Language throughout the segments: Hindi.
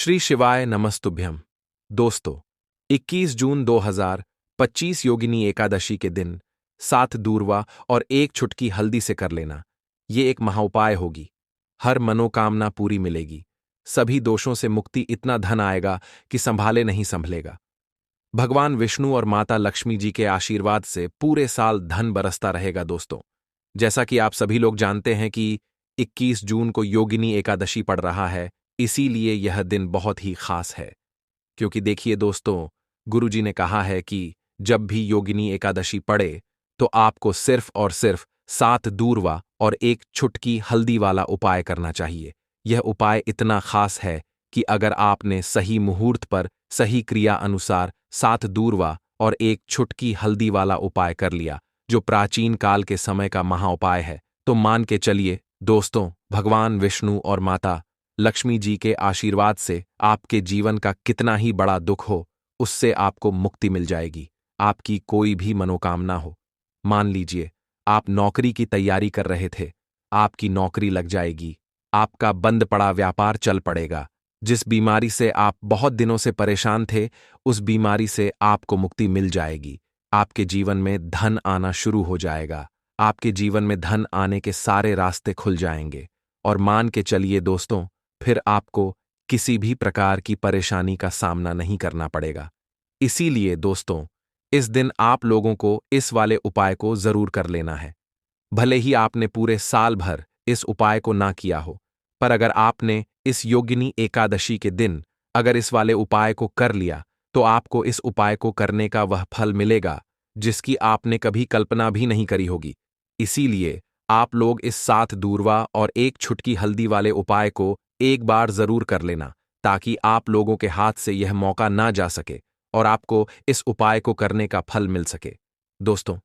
श्री शिवाय नमस्तुभ्यम। दोस्तों, 21 जून 2025 योगिनी एकादशी के दिन 7 दूर्वा और एक चुटकी हल्दी से कर लेना, ये एक महाउपाय होगी। हर मनोकामना पूरी मिलेगी, सभी दोषों से मुक्ति, इतना धन आएगा कि संभाले नहीं संभलेगा। भगवान विष्णु और माता लक्ष्मी जी के आशीर्वाद से पूरे साल धन बरसता रहेगा। दोस्तों, जैसा कि आप सभी लोग जानते हैं कि 21 जून को योगिनी एकादशी पड़ रहा है, इसीलिए यह दिन बहुत ही खास है। क्योंकि देखिए दोस्तों, गुरुजी ने कहा है कि जब भी योगिनी एकादशी पड़े तो आपको सिर्फ और सिर्फ 7 दूर्वा और एक चुटकी हल्दी वाला उपाय करना चाहिए। यह उपाय इतना खास है कि अगर आपने सही मुहूर्त पर सही क्रिया अनुसार 7 दूर्वा और एक चुटकी हल्दी वाला उपाय कर लिया, जो प्राचीन काल के समय का महाउपाय है, तो मान के चलिए दोस्तों, भगवान विष्णु और माता लक्ष्मी जी के आशीर्वाद से आपके जीवन का कितना ही बड़ा दुख हो, उससे आपको मुक्ति मिल जाएगी। आपकी कोई भी मनोकामना हो, मान लीजिए आप नौकरी की तैयारी कर रहे थे, आपकी नौकरी लग जाएगी। आपका बंद पड़ा व्यापार चल पड़ेगा। जिस बीमारी से आप बहुत दिनों से परेशान थे, उस बीमारी से आपको मुक्ति मिल जाएगी। आपके जीवन में धन आना शुरू हो जाएगा। आपके जीवन में धन आने के सारे रास्ते खुल जाएंगे। और मान के चलिए दोस्तों, फिर आपको किसी भी प्रकार की परेशानी का सामना नहीं करना पड़ेगा। इसीलिए दोस्तों, इस दिन आप लोगों को इस वाले उपाय को जरूर कर लेना है। भले ही आपने पूरे साल भर इस उपाय को ना किया हो, पर अगर आपने इस योगिनी एकादशी के दिन अगर इस वाले उपाय को कर लिया, तो आपको इस उपाय को करने का वह फल मिलेगा जिसकी आपने कभी कल्पना भी नहीं करी होगी। इसीलिए आप लोग इस 7 दूर्वा और एक चुटकी हल्दी वाले उपाय को एक बार जरूर कर लेना, ताकि आप लोगों के हाथ से यह मौका ना जा सके और आपको इस उपाय को करने का फल मिल सके। दोस्तों,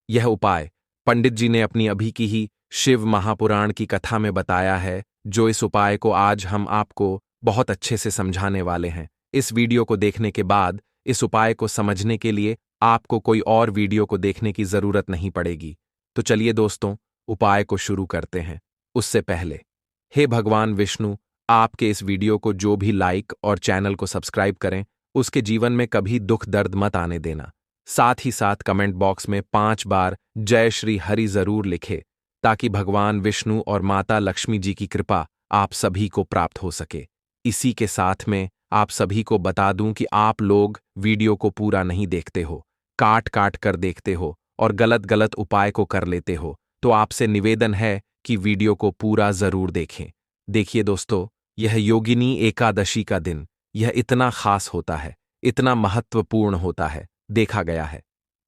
यह उपाय पंडित जी ने अपनी अभी की ही शिव महापुराण की कथा में बताया है, जो इस उपाय को आज हम आपको बहुत अच्छे से समझाने वाले हैं। इस वीडियो को देखने के बाद इस उपाय को समझने के लिए आपको कोई और वीडियो को देखने की जरूरत नहीं पड़ेगी। तो चलिए दोस्तों, उपाय को शुरू करते हैं। उससे पहले, हे भगवान विष्णु, आपके इस वीडियो को जो भी लाइक और चैनल को सब्सक्राइब करें, उसके जीवन में कभी दुख दर्द मत आने देना। साथ ही साथ कमेंट बॉक्स में 5 बार जय श्री हरि जरूर लिखे, ताकि भगवान विष्णु और माता लक्ष्मी जी की कृपा आप सभी को प्राप्त हो सके। इसी के साथ में आप सभी को बता दूं कि आप लोग वीडियो को पूरा नहीं देखते हो, काट काट कर देखते हो और गलत गलत उपाय को कर लेते हो। तो आपसे निवेदन है कि वीडियो को पूरा जरूर देखें। देखिए दोस्तों, यह योगिनी एकादशी का दिन यह इतना खास होता है, इतना महत्वपूर्ण होता है। देखा गया है,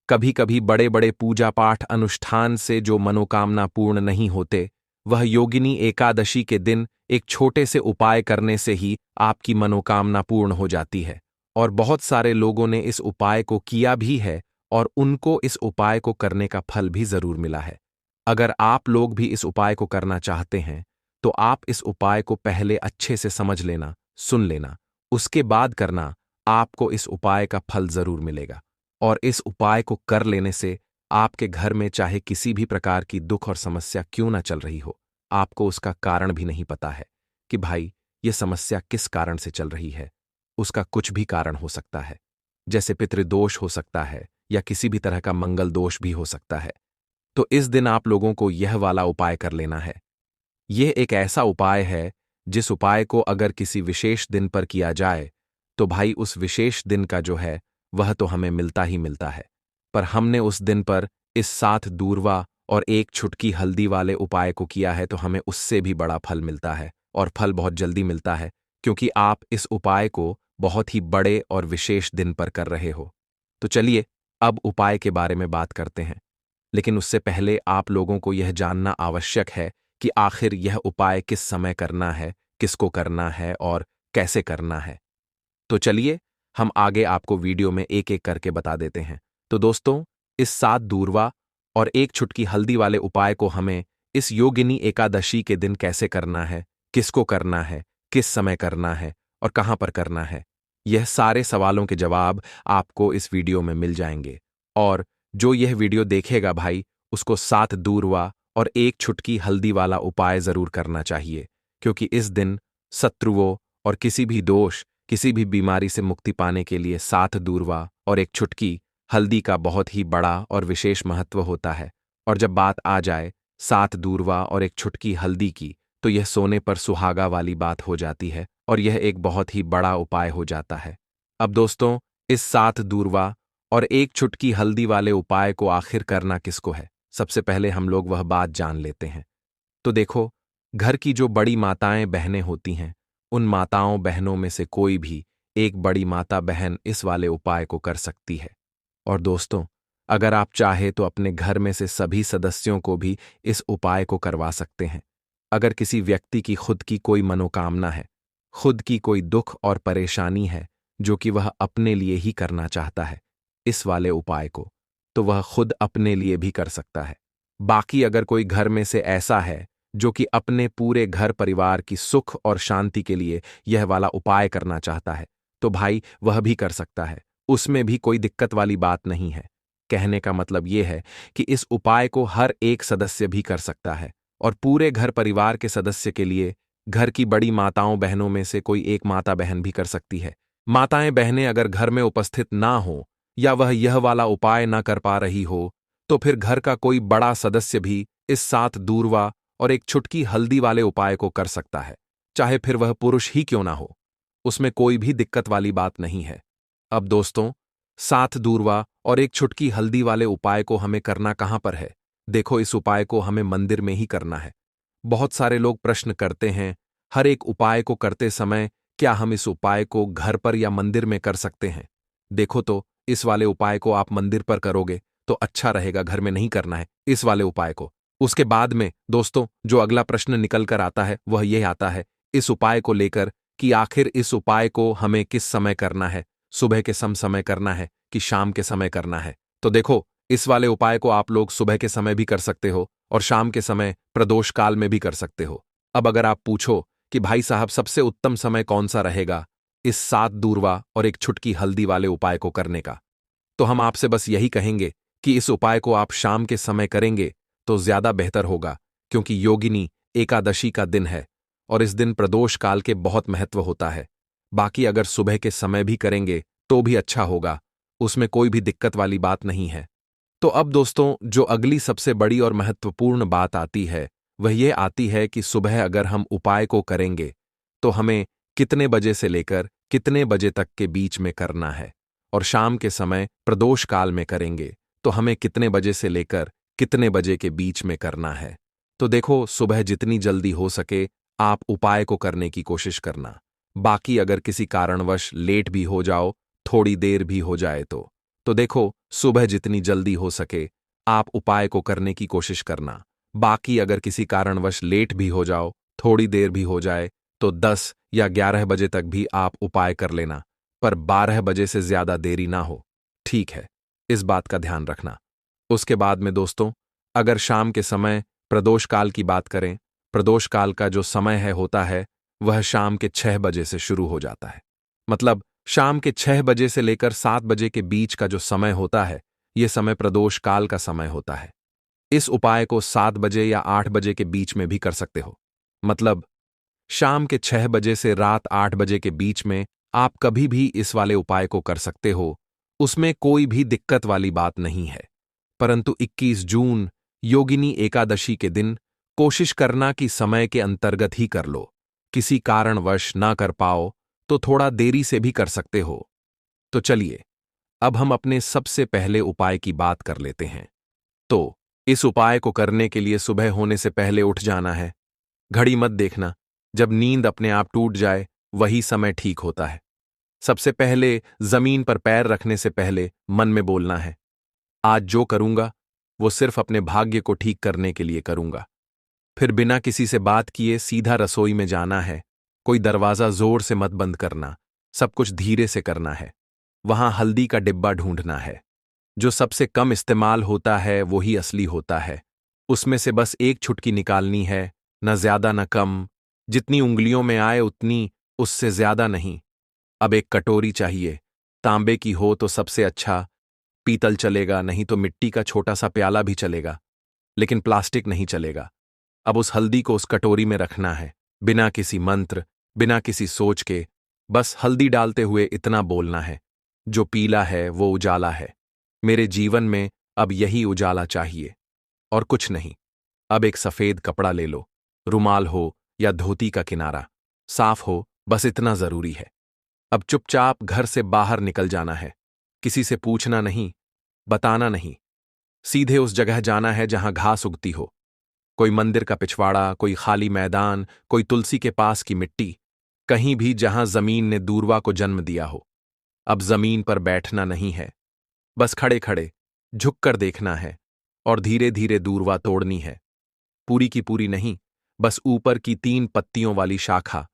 कभी कभी बड़े बड़े पूजा पाठ अनुष्ठान से जो मनोकामना पूर्ण नहीं होते, वह योगिनी एकादशी के दिन एक छोटे से उपाय करने से ही आपकी मनोकामना पूर्ण हो जाती है। और बहुत सारे लोगों ने इस उपाय को किया भी है और उनको इस उपाय को करने का फल भी जरूर मिला है। अगर आप लोग भी इस उपाय को करना चाहते हैं, तो आप इस उपाय को पहले अच्छे से समझ लेना, सुन लेना, उसके बाद करना। आपको इस उपाय का फल जरूर मिलेगा। और इस उपाय को कर लेने से आपके घर में चाहे किसी भी प्रकार की दुख और समस्या क्यों ना चल रही हो, आपको उसका कारण भी नहीं पता है कि भाई ये समस्या किस कारण से चल रही है। उसका कुछ भी कारण हो सकता है, जैसे पितृदोष हो सकता है या किसी भी तरह का मंगल दोष भी हो सकता है। तो इस दिन आप लोगों को यह वाला उपाय कर लेना है। यह एक ऐसा उपाय है जिस उपाय को अगर किसी विशेष दिन पर किया जाए, तो भाई उस विशेष दिन का जो है वह तो हमें मिलता ही मिलता है। पर हमने उस दिन पर इस 7 दूर्वा और एक चुटकी हल्दी वाले उपाय को किया है, तो हमें उससे भी बड़ा फल मिलता है और फल बहुत जल्दी मिलता है, क्योंकि आप इस उपाय को बहुत ही बड़े और विशेष दिन पर कर रहे हो। तो चलिए अब उपाय के बारे में बात करते हैं। लेकिन उससे पहले आप लोगों को यह जानना आवश्यक है कि आखिर यह उपाय किस समय करना है, किसको करना है और कैसे करना है। तो चलिए हम आगे आपको वीडियो में एक एक करके बता देते हैं। तो दोस्तों, इस 7 दूर्वा और एक चुटकी हल्दी वाले उपाय को हमें इस योगिनी एकादशी के दिन कैसे करना है, किसको करना है, किस समय करना है और कहां पर करना है, यह सारे सवालों के जवाब आपको इस वीडियो में मिल जाएंगे। और जो यह वीडियो देखेगा भाई, उसको 7 दूर्वा और एक चुटकी हल्दी वाला उपाय जरूर करना चाहिए, क्योंकि इस दिन शत्रुओं और किसी भी दोष, किसी भी बीमारी से मुक्ति पाने के लिए 7 दूर्वा और एक चुटकी हल्दी का बहुत ही बड़ा और विशेष महत्व होता है। और जब बात आ जाए 7 दूर्वा और एक चुटकी हल्दी की, तो यह सोने पर सुहागा वाली बात हो जाती है और यह एक बहुत ही बड़ा उपाय हो जाता है। अब दोस्तों, इस 7 दूर्वा और एक चुटकी हल्दी वाले उपाय को आखिर करना किसको है? सबसे पहले हम लोग वह बात जान लेते हैं। तो देखो, घर की जो बड़ी माताएं बहनें होती हैं, उन माताओं बहनों में से कोई भी एक बड़ी माता बहन इस वाले उपाय को कर सकती है। और दोस्तों, अगर आप चाहे तो अपने घर में से सभी सदस्यों को भी इस उपाय को करवा सकते हैं। अगर किसी व्यक्ति की खुद की कोई मनोकामना है, खुद की कोई दुख और परेशानी है जो कि वह अपने लिए ही करना चाहता है इस वाले उपाय को, तो वह खुद अपने लिए भी कर सकता है। बाकी अगर कोई घर में से ऐसा है जो कि अपने पूरे घर परिवार की सुख और शांति के लिए यह वाला उपाय करना चाहता है, तो भाई वह भी कर सकता है। उसमें भी कोई दिक्कत वाली बात नहीं है। कहने का मतलब यह है कि इस उपाय को हर एक सदस्य भी कर सकता है और पूरे घर परिवार के सदस्य के लिए घर की बड़ी माताओं बहनों में से कोई एक माता बहन भी कर सकती है। माताएं बहनें अगर घर में उपस्थित ना हो या वह यह वाला उपाय ना कर पा रही हो, तो फिर घर का कोई बड़ा सदस्य भी इस 7 दूर्वा और एक चुटकी हल्दी वाले उपाय को कर सकता है, चाहे फिर वह पुरुष ही क्यों ना हो। उसमें कोई भी दिक्कत वाली बात नहीं है। अब दोस्तों, 7 दूर्वा और एक चुटकी हल्दी वाले उपाय को हमें करना कहां पर है? देखो, इस उपाय को हमें मंदिर में ही करना है। बहुत सारे लोग प्रश्न करते हैं, हर एक उपाय को करते समय क्या हम इस उपाय को घर पर या मंदिर में कर सकते हैं? देखो तो, इस वाले उपाय को आप मंदिर पर करोगे तो अच्छा रहेगा, घर में नहीं करना है इस वाले उपाय को। उसके बाद में दोस्तों, जो अगला प्रश्न निकल कर आता है वह यह आता है इस उपाय को लेकर कि आखिर इस उपाय को हमें किस समय करना है, सुबह के समय करना है कि शाम के समय करना है? तो देखो, इस वाले उपाय को आप लोग सुबह के समय भी कर सकते हो और शाम के समय प्रदोष काल में भी कर सकते हो। अब अगर आप पूछो कि भाई साहब सबसे उत्तम समय कौन सा रहेगा इस 7 दूर्वा और एक चुटकी हल्दी वाले उपाय को करने का, तो हम आपसे बस यही कहेंगे कि इस उपाय को आप शाम के समय करेंगे तो ज्यादा बेहतर होगा, क्योंकि योगिनी एकादशी का दिन है और इस दिन प्रदोष काल के बहुत महत्व होता है। बाकी अगर सुबह के समय भी करेंगे तो भी अच्छा होगा, उसमें कोई भी दिक्कत वाली बात नहीं है। तो अब दोस्तों, जो अगली सबसे बड़ी और महत्वपूर्ण बात आती है वह ये आती है कि सुबह अगर हम उपाय को करेंगे तो हमें कितने बजे से लेकर कितने बजे तक के बीच में करना है, और शाम के समय प्रदोष काल में करेंगे तो हमें कितने बजे से लेकर कितने बजे के बीच में करना है। तो देखो, सुबह जितनी जल्दी हो सके आप उपाय को करने की कोशिश करना। बाकी अगर किसी कारणवश लेट भी हो जाओ, थोड़ी देर भी हो जाए तो देखो, सुबह जितनी जल्दी हो सके आप उपाय को करने की कोशिश करना। बाकी अगर किसी कारणवश लेट भी हो जाओ, थोड़ी देर भी हो जाए, तो 10 या 11 बजे तक भी आप उपाय कर लेना, पर 12 बजे से ज्यादा देरी ना हो। ठीक है, इस बात का ध्यान रखना। उसके बाद में दोस्तों, अगर शाम के समय प्रदोष काल की बात करें, प्रदोष काल का जो समय होता है वह शाम के 6 बजे से शुरू हो जाता है। मतलब शाम के 6 बजे से लेकर 7 बजे के बीच का जो समय होता है, यह समय प्रदोष काल का समय होता है। इस उपाय को 7 बजे या 8 बजे के बीच में भी कर सकते हो। मतलब शाम के 6 बजे से रात 8 बजे के बीच में आप कभी भी इस वाले उपाय को कर सकते हो, उसमें कोई भी दिक्कत वाली बात नहीं है। परंतु 21 जून योगिनी एकादशी के दिन कोशिश करना कि समय के अंतर्गत ही कर लो। किसी कारणवश ना कर पाओ तो थोड़ा देरी से भी कर सकते हो। तो चलिए, अब हम अपने सबसे पहले उपाय की बात कर लेते हैं। तो इस उपाय को करने के लिए सुबह होने से पहले उठ जाना है। घड़ी मत देखना, जब नींद अपने आप टूट जाए वही समय ठीक होता है। सबसे पहले जमीन पर पैर रखने से पहले मन में बोलना है, आज जो करूंगा वो सिर्फ अपने भाग्य को ठीक करने के लिए करूंगा। फिर बिना किसी से बात किए सीधा रसोई में जाना है। कोई दरवाजा जोर से मत बंद करना, सब कुछ धीरे से करना है। वहां हल्दी का डिब्बा ढूंढना है। जो सबसे कम इस्तेमाल होता है वही असली होता है। उसमें से बस एक चुटकी निकालनी है, न ज्यादा न कम, जितनी उंगलियों में आए उतनी, उससे ज्यादा नहीं। अब एक कटोरी चाहिए, तांबे की हो तो सबसे अच्छा, पीतल चलेगा, नहीं तो मिट्टी का छोटा सा प्याला भी चलेगा, लेकिन प्लास्टिक नहीं चलेगा। अब उस हल्दी को उस कटोरी में रखना है, बिना किसी मंत्र बिना किसी सोच के, बस हल्दी डालते हुए इतना बोलना है, जो पीला है वो उजाला है। मेरे जीवन में अब यही उजाला चाहिए, और कुछ नहीं। अब एक सफेद कपड़ा ले लो, रुमाल हो या धोती का किनारा, साफ हो, बस इतना जरूरी है। अब चुपचाप घर से बाहर निकल जाना है। किसी से पूछना नहीं, बताना नहीं। सीधे उस जगह जाना है जहां घास उगती हो। कोई मंदिर का पिछवाड़ा, कोई खाली मैदान, कोई तुलसी के पास की मिट्टी, कहीं भी जहां जमीन ने दूर्वा को जन्म दिया हो। अब जमीन पर बैठना नहीं है, बस खड़े खड़े झुककर देखना है, और धीरे धीरे दूर्वा तोड़नी है। पूरी की पूरी नहीं, बस ऊपर की 3 पत्तियों वाली शाखा।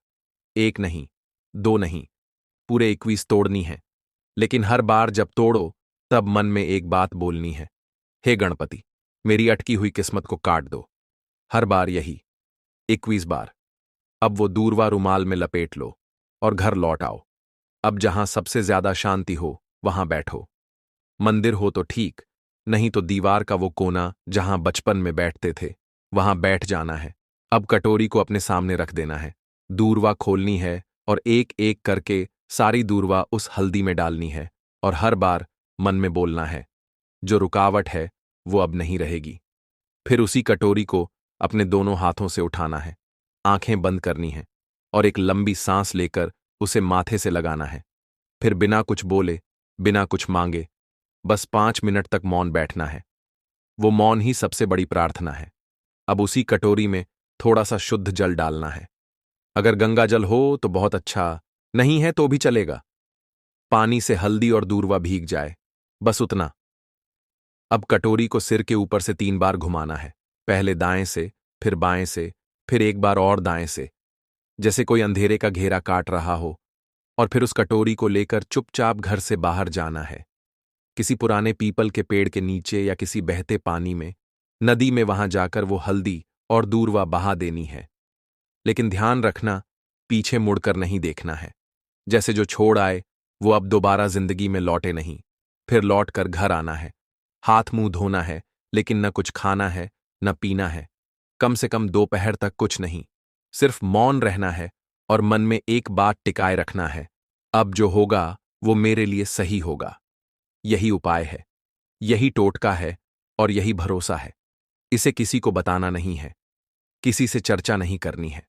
एक नहीं, 2 नहीं, पूरे 21 तोड़नी है। लेकिन हर बार जब तोड़ो, तब मन में एक बात बोलनी है, हे गणपति, मेरी अटकी हुई किस्मत को काट दो। हर बार यही, 21 बार। अब वो दूरवा रुमाल में लपेट लो और घर लौट आओ। अब जहां सबसे ज्यादा शांति हो वहां बैठो। मंदिर हो तो ठीक, नहीं तो दीवार का वो कोना जहां बचपन में बैठते थे, वहां बैठ जाना है। अब कटोरी को अपने सामने रख देना है, दूरवा खोलनी है, और एक एक करके सारी दूरवा उस हल्दी में डालनी है, और हर बार मन में बोलना है, जो रुकावट है वो अब नहीं रहेगी। फिर उसी कटोरी को अपने दोनों हाथों से उठाना है, आंखें बंद करनी है, और एक लंबी सांस लेकर उसे माथे से लगाना है। फिर बिना कुछ बोले, बिना कुछ मांगे, बस 5 मिनट तक मौन बैठना है। वो मौन ही सबसे बड़ी प्रार्थना है। अब उसी कटोरी में थोड़ा सा शुद्ध जल डालना है। अगर गंगा जल हो तो बहुत अच्छा, नहीं है तो भी चलेगा। पानी से हल्दी और दूर्वा भीग जाए, बस उतना। अब कटोरी को सिर के ऊपर से 3 बार घुमाना है, पहले दाएं से, फिर बाएं से, फिर एक बार और दाएं से, जैसे कोई अंधेरे का घेरा काट रहा हो। और फिर उस कटोरी को लेकर चुपचाप घर से बाहर जाना है, किसी पुराने पीपल के पेड़ के नीचे या किसी बहते पानी में, नदी में, वहां जाकर वो हल्दी और दूर्वा बहा देनी है। लेकिन ध्यान रखना, पीछे मुड़कर नहीं देखना है। जैसे जो छोड़ आए वो अब दोबारा जिंदगी में लौटे नहीं। फिर लौट कर घर आना है, हाथ मुंह धोना है, लेकिन न कुछ खाना है न पीना है। कम से कम दोपहर तक कुछ नहीं, सिर्फ मौन रहना है, और मन में एक बात टिकाए रखना है, अब जो होगा वो मेरे लिए सही होगा। यही उपाय है, यही टोटका है, और यही भरोसा है। इसे किसी को बताना नहीं है, किसी से चर्चा नहीं करनी है।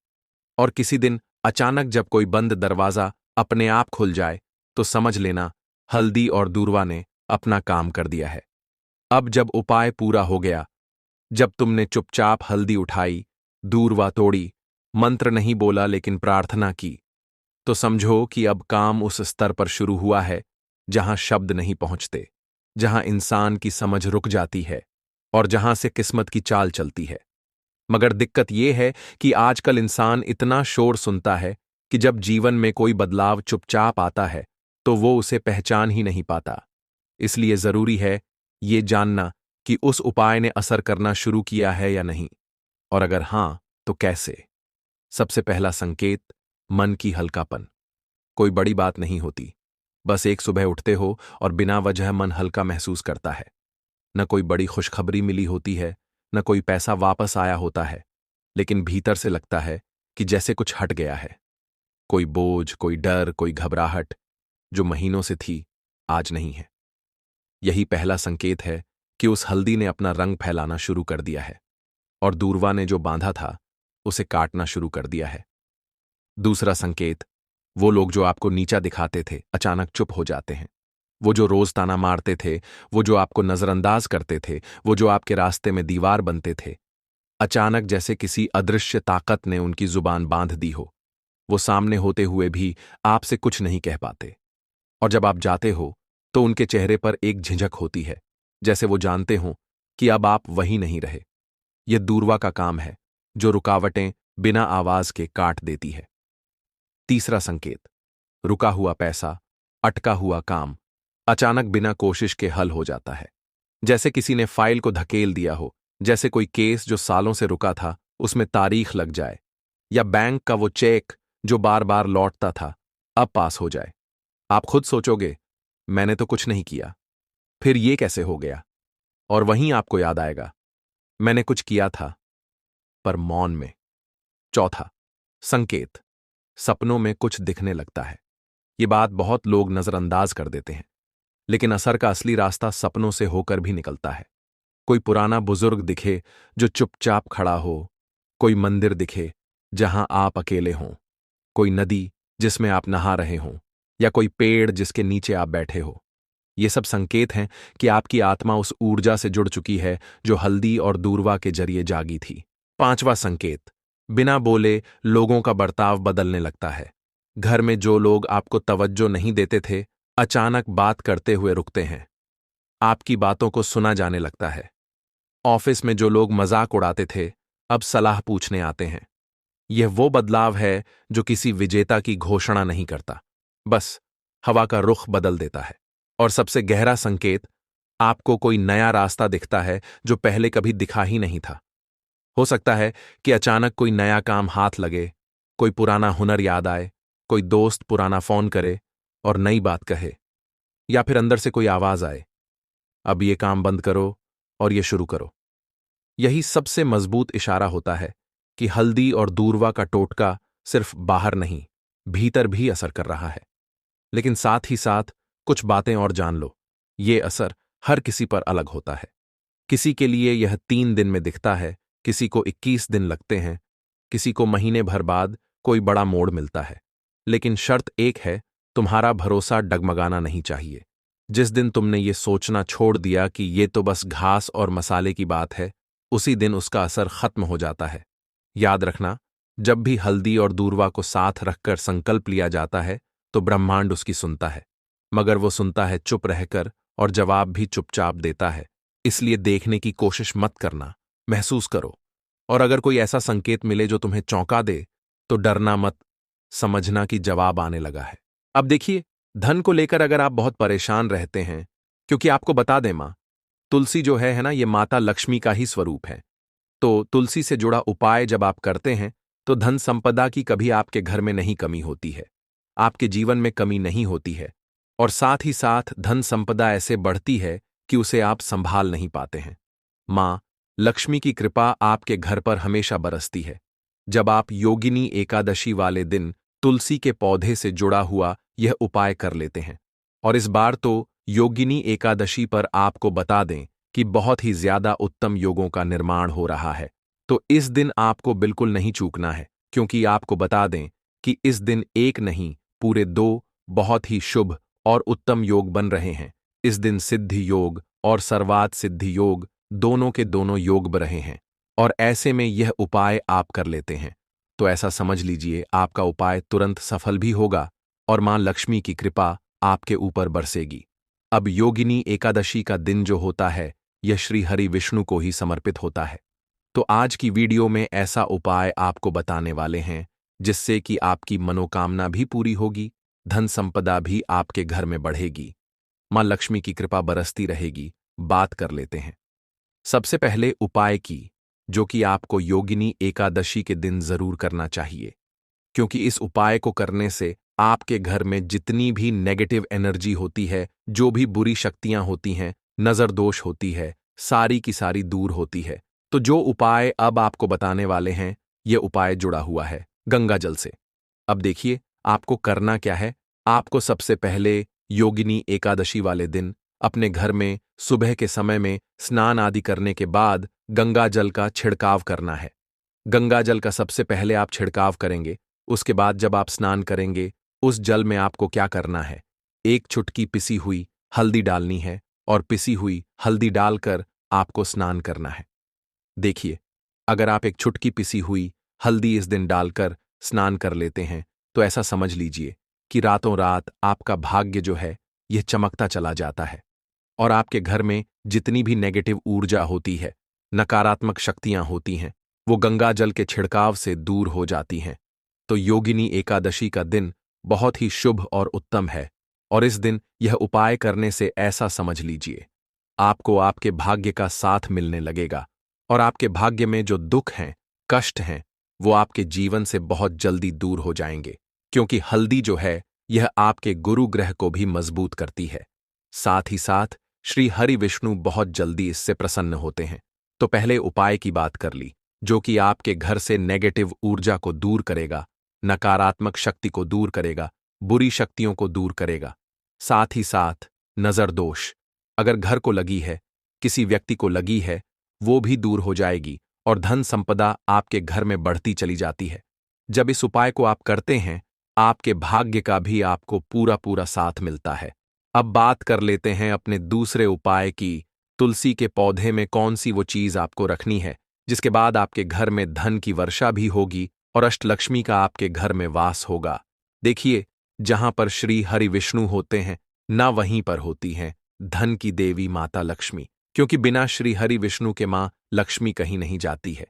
और किसी दिन अचानक जब कोई बंद दरवाजा अपने आप खुल जाए, तो समझ लेना हल्दी और दूर्वा ने अपना काम कर दिया है। अब जब उपाय पूरा हो गया, जब तुमने चुपचाप हल्दी उठाई, दूर्वा तोड़ी, मंत्र नहीं बोला लेकिन प्रार्थना की, तो समझो कि अब काम उस स्तर पर शुरू हुआ है जहां शब्द नहीं पहुंचते, जहां इंसान की समझ रुक जाती है, और जहां से किस्मत की चाल चलती है। मगर दिक्कत यह है कि आजकल इंसान इतना शोर सुनता है कि जब जीवन में कोई बदलाव चुपचाप आता है तो वो उसे पहचान ही नहीं पाता। इसलिए जरूरी है ये जानना कि उस उपाय ने असर करना शुरू किया है या नहीं, और अगर हां तो कैसे। सबसे पहला संकेत, मन की हल्कापन। कोई बड़ी बात नहीं होती, बस एक सुबह उठते हो और बिना वजह मन हल्का महसूस करता है। न कोई बड़ी खुशखबरी मिली होती है, न कोई पैसा वापस आया होता है, लेकिन भीतर से लगता है कि जैसे कुछ हट गया है। कोई बोझ, कोई डर, कोई घबराहट जो महीनों से थी, आज नहीं है। यही पहला संकेत है कि उस हल्दी ने अपना रंग फैलाना शुरू कर दिया है, और दूर्वा ने जो बांधा था उसे काटना शुरू कर दिया है। दूसरा संकेत, वो लोग जो आपको नीचा दिखाते थे अचानक चुप हो जाते हैं। वो जो रोज ताना मारते थे, वो जो आपको नजरअंदाज करते थे, वो जो आपके रास्ते में दीवार बनते थे, अचानक जैसे किसी अदृश्य ताकत ने उनकी जुबान बांध दी हो। वो सामने होते हुए भी आपसे कुछ नहीं कह पाते, और जब आप जाते हो तो उनके चेहरे पर एक झिझक होती है, जैसे वो जानते हों कि अब आप वही नहीं रहे। यह दूर्वा का काम है, जो रुकावटें बिना आवाज के काट देती है। तीसरा संकेत, रुका हुआ पैसा, अटका हुआ काम अचानक बिना कोशिश के हल हो जाता है। जैसे किसी ने फाइल को धकेल दिया हो, जैसे कोई केस जो सालों से रुका था उसमें तारीख लग जाए, या बैंक का वो चेक जो बार बार लौटता था अब पास हो जाए। आप खुद सोचोगे, मैंने तो कुछ नहीं किया, फिर ये कैसे हो गया? और वहीं आपको याद आएगा, मैंने कुछ किया था, पर मौन में। चौथा संकेत, सपनों में कुछ दिखने लगता है। ये बात बहुत लोग नजरअंदाज कर देते हैं, लेकिन असर का असली रास्ता सपनों से होकर भी निकलता है। कोई पुराना बुजुर्ग दिखे जो चुपचाप खड़ा हो, कोई मंदिर दिखे जहां आप अकेले हों, कोई नदी जिसमें आप नहा रहे हों, या कोई पेड़ जिसके नीचे आप बैठे हो। ये सब संकेत हैं कि आपकी आत्मा उस ऊर्जा से जुड़ चुकी है जो हल्दी और दूरवा के जरिए जागी थी। पांचवा संकेत, बिना बोले लोगों का बर्ताव बदलने लगता है। घर में जो लोग आपको तवज्जो नहीं देते थे, अचानक बात करते हुए रुकते हैं। आपकी बातों को सुना जाने लगता है। ऑफिस में जो लोग मजाक उड़ाते थे, अब सलाह पूछने आते हैं। यह वो बदलाव है जो किसी विजेता की घोषणा नहीं करता, बस हवा का रुख बदल देता है। और सबसे गहरा संकेत, आपको कोई नया रास्ता दिखता है जो पहले कभी दिखा ही नहीं था। हो सकता है कि अचानक कोई नया काम हाथ लगे, कोई पुराना हुनर याद आए, कोई दोस्त पुराना फोन करे और नई बात कहे, या फिर अंदर से कोई आवाज आए, अब ये काम बंद करो और ये शुरू करो। यही सबसे मजबूत इशारा होता है कि हल्दी और दूरवा का टोटका सिर्फ बाहर नहीं, भीतर भी असर कर रहा है। लेकिन साथ ही साथ कुछ बातें और जान लो, ये असर हर किसी पर अलग होता है। किसी के लिए यह 3 दिन में दिखता है, किसी को 21 दिन लगते हैं, किसी को महीने भर बाद कोई बड़ा मोड़ मिलता है। लेकिन शर्त एक है, तुम्हारा भरोसा डगमगाना नहीं चाहिए। जिस दिन तुमने ये सोचना छोड़ दिया कि ये तो बस घास और मसाले की बात है, उसी दिन उसका असर खत्म हो जाता है। याद रखना, जब भी हल्दी और दूरवा को साथ रखकर संकल्प लिया जाता है, तो ब्रह्मांड उसकी सुनता है, मगर वो सुनता है चुप रहकर और जवाब भी चुपचाप देता है। इसलिए देखने की कोशिश मत करना, महसूस करो। और अगर कोई ऐसा संकेत मिले जो तुम्हें चौंका दे, तो डरना मत, समझना कि जवाब आने लगा है। अब देखिए, धन को लेकर अगर आप बहुत परेशान रहते हैं, क्योंकि आपको बता दें मां, तुलसी जो है ना, ये माता लक्ष्मी का ही स्वरूप है। तो तुलसी से जुड़ा उपाय जब आप करते हैं, तो धन संपदा की कभी आपके घर में नहीं कमी होती है, आपके जीवन में कमी नहीं होती है। और साथ ही साथ धन संपदा ऐसे बढ़ती है कि उसे आप संभाल नहीं पाते हैं। मां लक्ष्मी की कृपा आपके घर पर हमेशा बरसती है। जब आप योगिनी एकादशी वाले दिन तुलसी के पौधे से जुड़ा हुआ यह उपाय कर लेते हैं, और इस बार तो योगिनी एकादशी पर आपको बता दें कि बहुत ही ज्यादा उत्तम योगों का निर्माण हो रहा है, तो इस दिन आपको बिल्कुल नहीं चूकना है, क्योंकि आपको बता दें कि इस दिन एक नहीं, पूरे 2 बहुत ही शुभ और उत्तम योग बन रहे हैं। इस दिन सिद्धि योग और सर्वात सिद्धि योग दोनों के दोनों योग बन रहे हैं, और ऐसे में यह उपाय आप कर लेते हैं, तो ऐसा समझ लीजिए आपका उपाय तुरंत सफल भी होगा और मां लक्ष्मी की कृपा आपके ऊपर बरसेगी। अब योगिनी एकादशी का दिन जो होता है, यह श्री हरि विष्णु को ही समर्पित होता है। तो आज की वीडियो में ऐसा उपाय आपको बताने वाले हैं जिससे कि आपकी मनोकामना भी पूरी होगी, धन संपदा भी आपके घर में बढ़ेगी, मां लक्ष्मी की कृपा बरसती रहेगी। बात कर लेते हैं सबसे पहले उपाय की, जो कि आपको योगिनी एकादशी के दिन जरूर करना चाहिए, क्योंकि इस उपाय को करने से आपके घर में जितनी भी नेगेटिव एनर्जी होती है, जो भी बुरी शक्तियां होती हैं, नजर दोष होती है, सारी की सारी दूर होती है। तो जो उपाय अब आपको बताने वाले हैं, यह उपाय जुड़ा हुआ है गंगा जल से। अब देखिए आपको करना क्या है। आपको सबसे पहले योगिनी एकादशी वाले दिन अपने घर में सुबह के समय में स्नान आदि करने के बाद गंगा जल का छिड़काव करना है। गंगा जल का सबसे पहले आप छिड़काव करेंगे, उसके बाद जब आप स्नान करेंगे, उस जल में आपको क्या करना है, 1 चुटकी पिसी हुई हल्दी डालनी है, और पिसी हुई हल्दी डालकर आपको स्नान करना है। देखिए, अगर आप 1 चुटकी पिसी हुई हल्दी इस दिन डालकर स्नान कर लेते हैं, तो ऐसा समझ लीजिए कि रातों रात आपका भाग्य जो है, यह चमकता चला जाता है, और आपके घर में जितनी भी नेगेटिव ऊर्जा होती है, नकारात्मक शक्तियां होती हैं, वो गंगा जल के छिड़काव से दूर हो जाती हैं। तो योगिनी एकादशी का दिन बहुत ही शुभ और उत्तम है, और इस दिन यह उपाय करने से ऐसा समझ लीजिए, आपको आपके भाग्य का साथ मिलने लगेगा, और आपके भाग्य में जो दुख हैं, कष्ट हैं, वो आपके जीवन से बहुत जल्दी दूर हो जाएंगे, क्योंकि हल्दी जो है, यह आपके गुरु ग्रह को भी मजबूत करती है। साथ ही साथ श्री हरि विष्णु बहुत जल्दी इससे प्रसन्न होते हैं। तो पहले उपाय की बात कर ली, जो कि आपके घर से नेगेटिव ऊर्जा को दूर करेगा, नकारात्मक शक्ति को दूर करेगा, बुरी शक्तियों को दूर करेगा। साथ ही साथ नजर दोष, अगर घर को लगी है, किसी व्यक्ति को लगी है, वो भी दूर हो जाएगी और धन संपदा आपके घर में बढ़ती चली जाती है। जब इस उपाय को आप करते हैं, आपके भाग्य का भी आपको पूरा पूरा साथ मिलता है। अब बात कर लेते हैं अपने दूसरे उपाय की। तुलसी के पौधे में कौन सी वो चीज आपको रखनी है जिसके बाद आपके घर में धन की वर्षा भी होगी और अष्टलक्ष्मी का आपके घर में वास होगा। देखिए, जहां पर श्री हरि विष्णु होते हैं, ना वहीं पर होती हैं धन की देवी माता लक्ष्मी, क्योंकि बिना श्री हरि विष्णु के मां लक्ष्मी कहीं नहीं जाती है।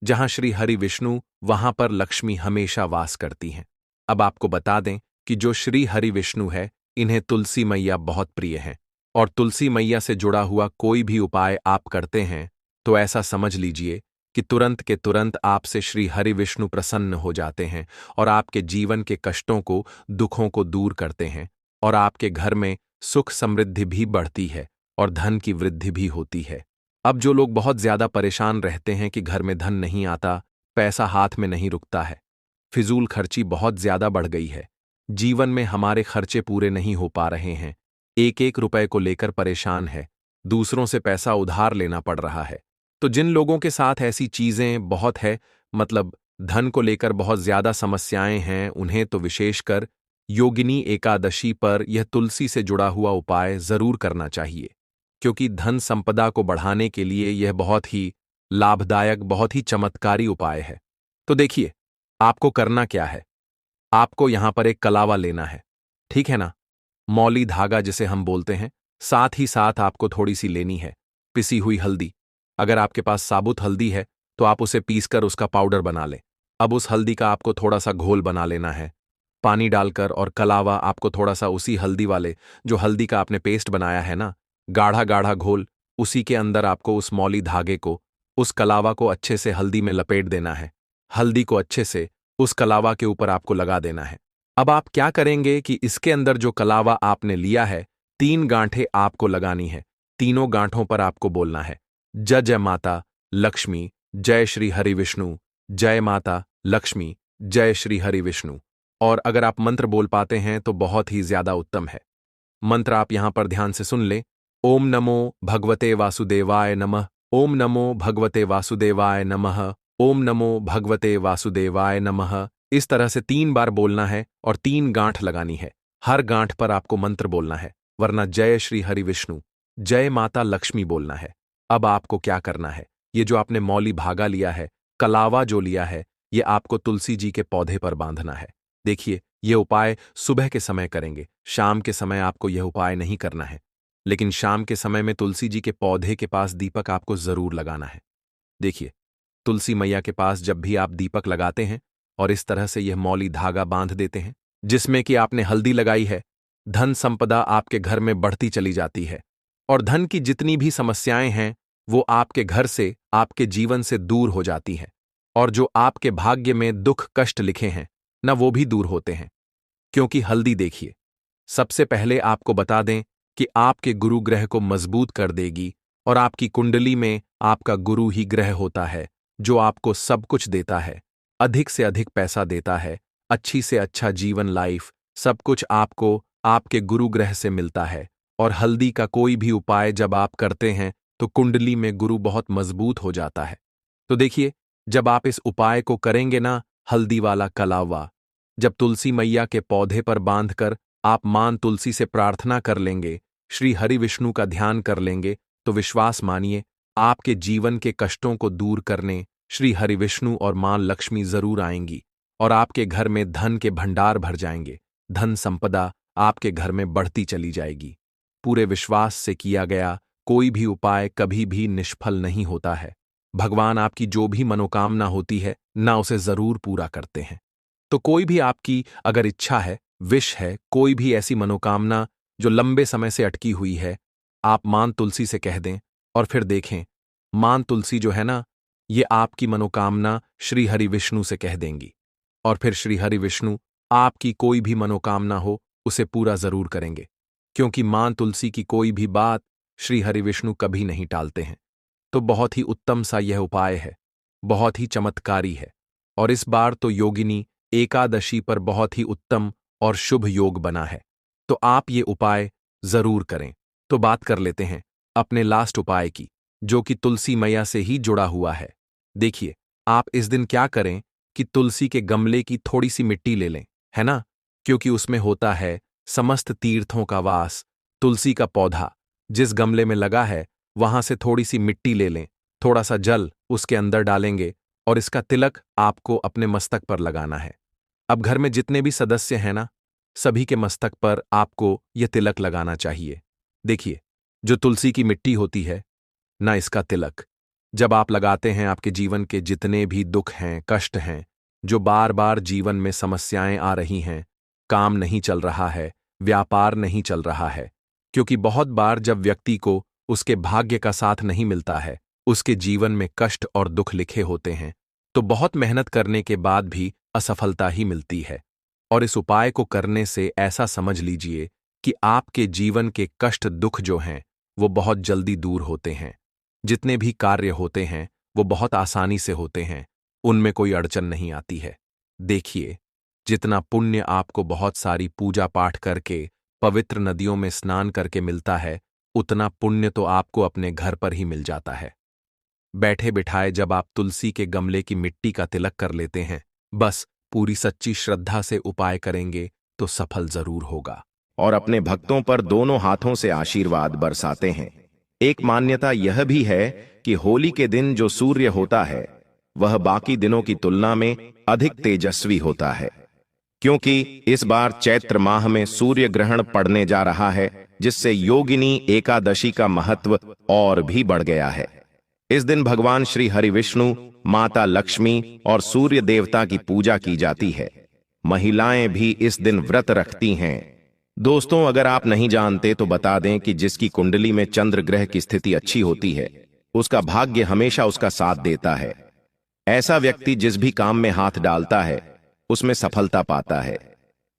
जहां श्री हरि विष्णु, वहां पर लक्ष्मी हमेशा वास करती हैं। अब आपको बता दें कि जो श्री हरि विष्णु है, इन्हें तुलसी मैया बहुत प्रिय हैं, और तुलसी मैया से जुड़ा हुआ कोई भी उपाय आप करते हैं तो ऐसा समझ लीजिए कि तुरंत के तुरंत आपसे श्री हरि विष्णु प्रसन्न हो जाते हैं और आपके जीवन के कष्टों को, दुखों को दूर करते हैं, और आपके घर में सुख समृद्धि भी बढ़ती है और धन की वृद्धि भी होती है। अब जो लोग बहुत ज्यादा परेशान रहते हैं कि घर में धन नहीं आता, पैसा हाथ में नहीं रुकता है, फिजूल खर्ची बहुत ज्यादा बढ़ गई है, जीवन में हमारे खर्चे पूरे नहीं हो पा रहे हैं, एक एक रुपए को लेकर परेशान है, दूसरों से पैसा उधार लेना पड़ रहा है, तो जिन लोगों के साथ ऐसी चीजें बहुत है, मतलब धन को लेकर बहुत ज्यादा समस्याएं हैं, उन्हें तो विशेषकर योगिनी एकादशी पर यह तुलसी से जुड़ा हुआ उपाय जरूर करना चाहिए, क्योंकि धन संपदा को बढ़ाने के लिए यह बहुत ही लाभदायक, बहुत ही चमत्कारी उपाय है। तो देखिए, आपको करना क्या है। आपको यहां पर एक कलावा लेना है, ठीक है ना, मौली धागा जिसे हम बोलते हैं। साथ ही साथ आपको थोड़ी सी लेनी है पिसी हुई हल्दी। अगर आपके पास साबुत हल्दी है तो आप उसे पीसकर उसका पाउडर बना लें। अब उस हल्दी का आपको थोड़ा सा घोल बना लेना है, पानी डालकर, और कलावा आपको थोड़ा सा उसी हल्दी वाले, जो हल्दी का आपने पेस्ट बनाया है ना, गाढ़ा गाढ़ा घोल, उसी के अंदर आपको उस मौली धागे को, उस कलावा को अच्छे से हल्दी में लपेट देना है। हल्दी को अच्छे से उस कलावा के ऊपर आपको लगा देना है। अब आप क्या करेंगे कि इसके अंदर जो कलावा आपने लिया है, 3 गांठें आपको लगानी है। तीनों गांठों पर आपको बोलना है, जय जय माता लक्ष्मी, जय श्री हरि विष्णु, जय माता लक्ष्मी, जय श्री हरि विष्णु। और अगर आप मंत्र बोल पाते हैं तो बहुत ही ज्यादा उत्तम है। मंत्र आप यहां पर ध्यान से सुन लें। ओम नमो भगवते वासुदेवाय नमः, ओम नमो भगवते वासुदेवाय नमः, ओम नमो भगवते वासुदेवाय नमः। इस तरह से 3 बार बोलना है और 3 गांठ लगानी है। हर गांठ पर आपको मंत्र बोलना है, वरना जय श्री हरि विष्णु, जय माता लक्ष्मी बोलना है। अब आपको क्या करना है, ये जो आपने मौली भागा लिया है, कलावा जो लिया है, ये आपको तुलसी जी के पौधे पर बांधना है। देखिए, ये उपाय सुबह के समय करेंगे, शाम के समय आपको यह उपाय नहीं करना है, लेकिन शाम के समय में तुलसी जी के पौधे के पास दीपक आपको जरूर लगाना है। देखिए, तुलसी मैया के पास जब भी आप दीपक लगाते हैं और इस तरह से यह मौली धागा बांध देते हैं जिसमें कि आपने हल्दी लगाई है, धन संपदा आपके घर में बढ़ती चली जाती है और धन की जितनी भी समस्याएं हैं वो आपके घर से, आपके जीवन से दूर हो जाती हैं, और जो आपके भाग्य में दुख कष्ट लिखे हैं न, वो भी दूर होते हैं। क्योंकि हल्दी, देखिए, सबसे पहले आपको बता दें कि आपके गुरु ग्रह को मजबूत कर देगी, और आपकी कुंडली में आपका गुरु ही ग्रह होता है जो आपको सब कुछ देता है, अधिक से अधिक पैसा देता है, अच्छी से अच्छा जीवन, लाइफ, सब कुछ आपको आपके गुरु ग्रह से मिलता है। और हल्दी का कोई भी उपाय जब आप करते हैं तो कुंडली में गुरु बहुत मजबूत हो जाता है। तो देखिए, जब आप इस उपाय को करेंगे ना, हल्दी वाला कलावा, जब तुलसी मैया के पौधे पर बांधकर आप मान तुलसी से प्रार्थना कर लेंगे, श्री हरि विष्णु का ध्यान कर लेंगे, तो विश्वास मानिए, आपके जीवन के कष्टों को दूर करने श्री हरि विष्णु और मां लक्ष्मी जरूर आएंगी और आपके घर में धन के भंडार भर जाएंगे। धन संपदा आपके घर में बढ़ती चली जाएगी। पूरे विश्वास से किया गया कोई भी उपाय कभी भी निष्फल नहीं होता है। भगवान आपकी जो भी मनोकामना होती है ना, उसे जरूर पूरा करते हैं। तो कोई भी आपकी अगर इच्छा है, विश है, कोई भी ऐसी मनोकामना जो लंबे समय से अटकी हुई है, आप मां तुलसी से कह दें और फिर देखें, मां तुलसी जो है ना, ये आपकी मनोकामना श्री हरि विष्णु से कह देंगी, और फिर श्री हरि विष्णु आपकी कोई भी मनोकामना हो उसे पूरा जरूर करेंगे, क्योंकि मां तुलसी की कोई भी बात श्री हरि विष्णु कभी नहीं टालते हैं। तो बहुत ही उत्तम सा यह उपाय है, बहुत ही चमत्कारी है, और इस बार तो योगिनी एकादशी पर बहुत ही उत्तम और शुभ योग बना है, तो आप ये उपाय जरूर करें। तो बात कर लेते हैं अपने लास्ट उपाय की, जो कि तुलसी मैया से ही जुड़ा हुआ है। देखिए, आप इस दिन क्या करें कि तुलसी के गमले की थोड़ी सी मिट्टी ले लें, है ना? क्योंकि उसमें होता है समस्त तीर्थों का वास। तुलसी का पौधा जिस गमले में लगा है, वहां से थोड़ी सी मिट्टी ले लें, थोड़ा सा जल उसके अंदर डालेंगे और इसका तिलक आपको अपने मस्तक पर लगाना है। अब घर में जितने भी सदस्य हैं ना, सभी के मस्तक पर आपको यह तिलक लगाना चाहिए। देखिए, जो तुलसी की मिट्टी होती है ना, इसका तिलक जब आप लगाते हैं, आपके जीवन के जितने भी दुख हैं, कष्ट हैं, जो बार बार जीवन में समस्याएं आ रही हैं, काम नहीं चल रहा है, व्यापार नहीं चल रहा है, क्योंकि बहुत बार जब व्यक्ति को उसके भाग्य का साथ नहीं मिलता है, उसके जीवन में कष्ट और दुख लिखे होते हैं, तो बहुत मेहनत करने के बाद भी असफलता ही मिलती है। और इस उपाय को करने से ऐसा समझ लीजिए कि आपके जीवन के कष्ट दुख जो हैं, वो बहुत जल्दी दूर होते हैं। जितने भी कार्य होते हैं, वो बहुत आसानी से होते हैं, उनमें कोई अड़चन नहीं आती है। देखिए, जितना पुण्य आपको बहुत सारी पूजा पाठ करके, पवित्र नदियों में स्नान करके मिलता है, उतना पुण्य तो आपको अपने घर पर ही मिल जाता है। बैठे बिठाए जब आप तुलसी के गमले की मिट्टी का तिलक कर लेते हैं, बस पूरी सच्ची श्रद्धा से उपाय करेंगे तो सफल जरूर होगा। और अपने भक्तों पर दोनों हाथों से आशीर्वाद बरसाते हैं। एक मान्यता यह भी है कि होली के दिन जो सूर्य होता है, वह बाकी दिनों की तुलना में अधिक तेजस्वी होता है, क्योंकि इस बार चैत्र माह में सूर्य ग्रहण पड़ने जा रहा है, जिससे योगिनी एकादशी का महत्व और भी बढ़ गया है। इस दिन भगवान श्री हरि विष्णु, माता लक्ष्मी और सूर्य देवता की पूजा की जाती है। महिलाएं भी इस दिन व्रत रखती हैं। दोस्तों, अगर आप नहीं जानते तो बता दें कि जिसकी कुंडली में चंद्र ग्रह की स्थिति अच्छी होती है, उसका भाग्य हमेशा उसका साथ देता है। ऐसा व्यक्ति जिस भी काम में हाथ डालता है, उसमें सफलता पाता है।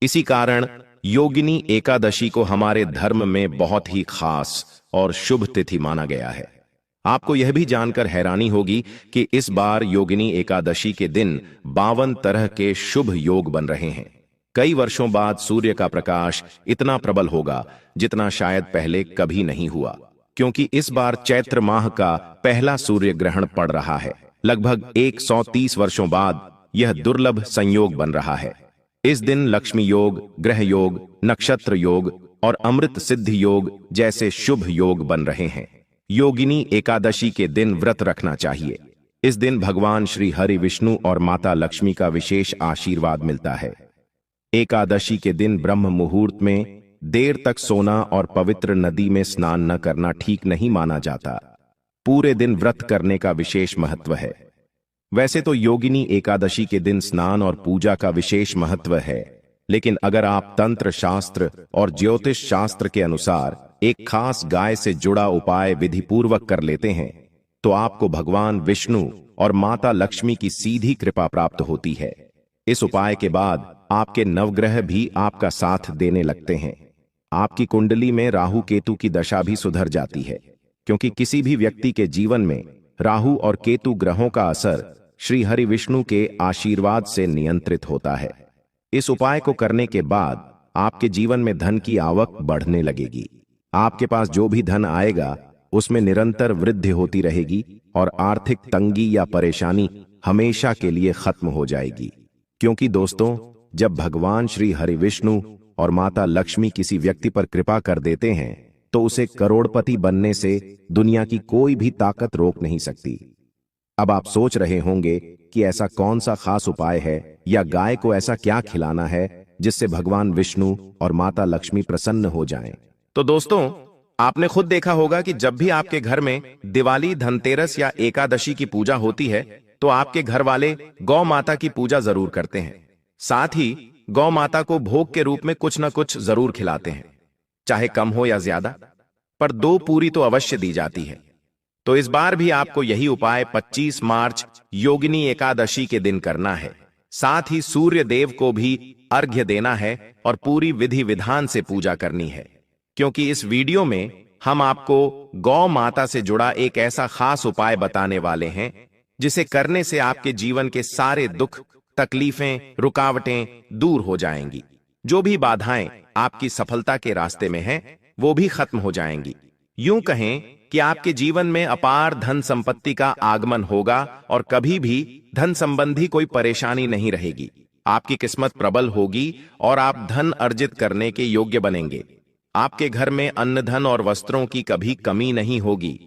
इसी कारण योगिनी एकादशी को हमारे धर्म में बहुत ही खास और शुभ तिथि माना गया है। आपको यह भी जानकर हैरानी होगी कि इस बार योगिनी एकादशी के दिन 52 तरह के शुभ योग बन रहे हैं। कई वर्षों बाद सूर्य का प्रकाश इतना प्रबल होगा जितना शायद पहले कभी नहीं हुआ, क्योंकि इस बार चैत्र माह का पहला सूर्य ग्रहण पड़ रहा है। लगभग 130 वर्षों बाद यह दुर्लभ संयोग बन रहा है। इस दिन लक्ष्मी योग, ग्रह योग, नक्षत्र योग और अमृत सिद्धि योग जैसे शुभ योग बन रहे हैं। योगिनी एकादशी के दिन व्रत रखना चाहिए। इस दिन भगवान श्री हरि विष्णु और माता लक्ष्मी का विशेष आशीर्वाद मिलता है। एकादशी के दिन ब्रह्म मुहूर्त में देर तक सोना और पवित्र नदी में स्नान न करना ठीक नहीं माना जाता। पूरे दिन व्रत करने का विशेष महत्व है। वैसे तो योगिनी एकादशी के दिन स्नान और पूजा का विशेष महत्व है, लेकिन अगर आप तंत्र शास्त्र और ज्योतिष शास्त्र के अनुसार एक खास गाय से जुड़ा उपाय विधिपूर्वक कर लेते हैं, तो आपको भगवान विष्णु और माता लक्ष्मी की सीधी कृपा प्राप्त होती है। इस उपाय के बाद आपके नवग्रह भी आपका साथ देने लगते हैं। आपकी कुंडली में राहु केतु की दशा भी सुधर जाती है, क्योंकि किसी भी व्यक्ति के जीवन में राहु और केतु ग्रहों का असर श्री हरि विष्णु के आशीर्वाद से नियंत्रित होता है। इस उपाय को करने के बाद आपके जीवन में धन की आवक बढ़ने लगेगी। आपके पास जो भी धन आएगा, उसमें निरंतर वृद्धि होती रहेगी और आर्थिक तंगी या परेशानी हमेशा के लिए खत्म हो जाएगी। क्योंकि दोस्तों, जब भगवान श्री हरि विष्णु और माता लक्ष्मी किसी व्यक्ति पर कृपा कर देते हैं, तो उसे करोड़पति बनने से दुनिया की कोई भी ताकत रोक नहीं सकती। अब आप सोच रहे होंगे कि ऐसा कौन सा खास उपाय है या गाय को ऐसा क्या खिलाना है जिससे भगवान विष्णु और माता लक्ष्मी प्रसन्न हो जाएं। तो दोस्तों, आपने खुद देखा होगा कि जब भी आपके घर में दिवाली, धनतेरस या एकादशी की पूजा होती है, तो आपके घर वाले गौ माता की पूजा जरूर करते हैं। साथ ही गौ माता को भोग के रूप में कुछ न कुछ जरूर खिलाते हैं, चाहे कम हो या ज्यादा, पर 2 पूरी तो अवश्य दी जाती है। तो इस बार भी आपको यही उपाय 25 मार्च योगिनी एकादशी के दिन करना है। साथ ही सूर्य देव को भी अर्घ्य देना है और पूरी विधि विधान से पूजा करनी है, क्योंकि इस वीडियो में हम आपको गौ माता से जुड़ा एक ऐसा खास उपाय बताने वाले हैं, जिसे करने से आपके जीवन के सारे दुख, तकलीफें, रुकावटें दूर हो जाएंगी। जो भी बाधाएं आपकी सफलता के रास्ते में हैं, वो भी खत्म हो जाएंगी। यूं कहें कि आपके जीवन में अपार धन संपत्ति का आगमन होगा और कभी भी धन संबंधी कोई परेशानी नहीं रहेगी। आपकी किस्मत प्रबल होगी और आप धन अर्जित करने के योग्य बनेंगे। आपके घर में अन्न, धन और वस्त्रों की कभी कमी नहीं होगी।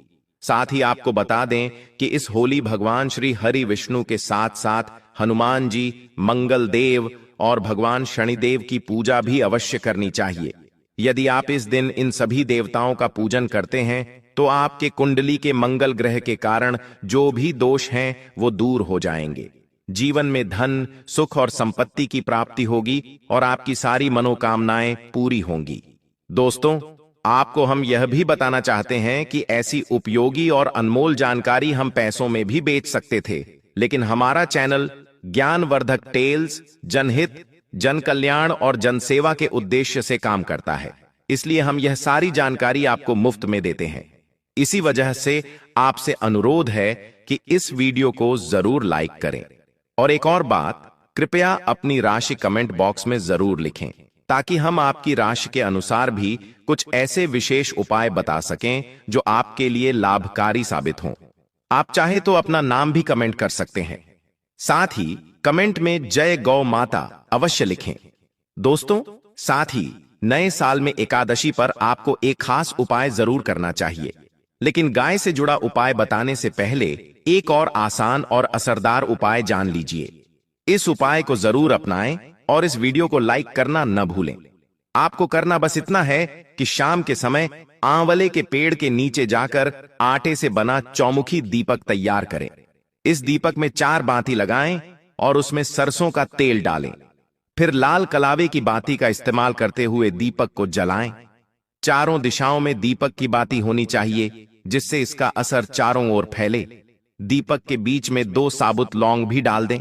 साथ ही आपको बता दें कि इस होली भगवान श्री हरि विष्णु के साथ साथ हनुमान जी, मंगल देव और भगवान शनिदेव की पूजा भी अवश्य करनी चाहिए। यदि आप इस दिन इन सभी देवताओं का पूजन करते हैं तो आपके कुंडली के मंगल ग्रह के कारण जो भी दोष हैं वो दूर हो जाएंगे। जीवन में धन, सुख और संपत्ति की प्राप्ति होगी और आपकी सारी मनोकामनाएं पूरी होंगी। दोस्तों, आपको हम यह भी बताना चाहते हैं कि ऐसी उपयोगी और अनमोल जानकारी हम पैसों में भी बेच सकते थे, लेकिन हमारा चैनल ज्ञानवर्धक टेल्स जनहित, जन कल्याण और जनसेवा के उद्देश्य से काम करता है। इसलिए हम यह सारी जानकारी आपको मुफ्त में देते हैं। इसी वजह से आपसे अनुरोध है कि इस वीडियो को जरूर लाइक करें। और एक और बात, कृपया अपनी राशि कमेंट बॉक्स में जरूर लिखें ताकि हम आपकी राशि के अनुसार भी कुछ ऐसे विशेष उपाय बता सकें जो आपके लिए लाभकारी साबित हों। आप चाहे तो अपना नाम भी कमेंट कर सकते हैं। साथ ही कमेंट में जय गौ माता अवश्य लिखें। दोस्तों, साथ ही नए साल में एकादशी पर आपको एक खास उपाय जरूर करना चाहिए, लेकिन गाय से जुड़ा उपाय बताने से पहले एक और आसान और असरदार उपाय जान लीजिए। इस उपाय को जरूर अपनाएं और इस वीडियो को लाइक करना न भूलें। आपको करना बस इतना है कि शाम के समय आंवले के पेड़ के नीचे जाकर आटे से बना चौमुखी दीपक तैयार करें। इस दीपक में 4 बाती लगाएं और उसमें सरसों का तेल डालें। फिर लाल कलावे की बाती का इस्तेमाल करते हुए दीपक को जलाएं। चारों दिशाओं में दीपक की बाती होनी चाहिए जिससे इसका असर चारों ओर फैले। दीपक के बीच में 2 साबुत लौंग भी डाल दें।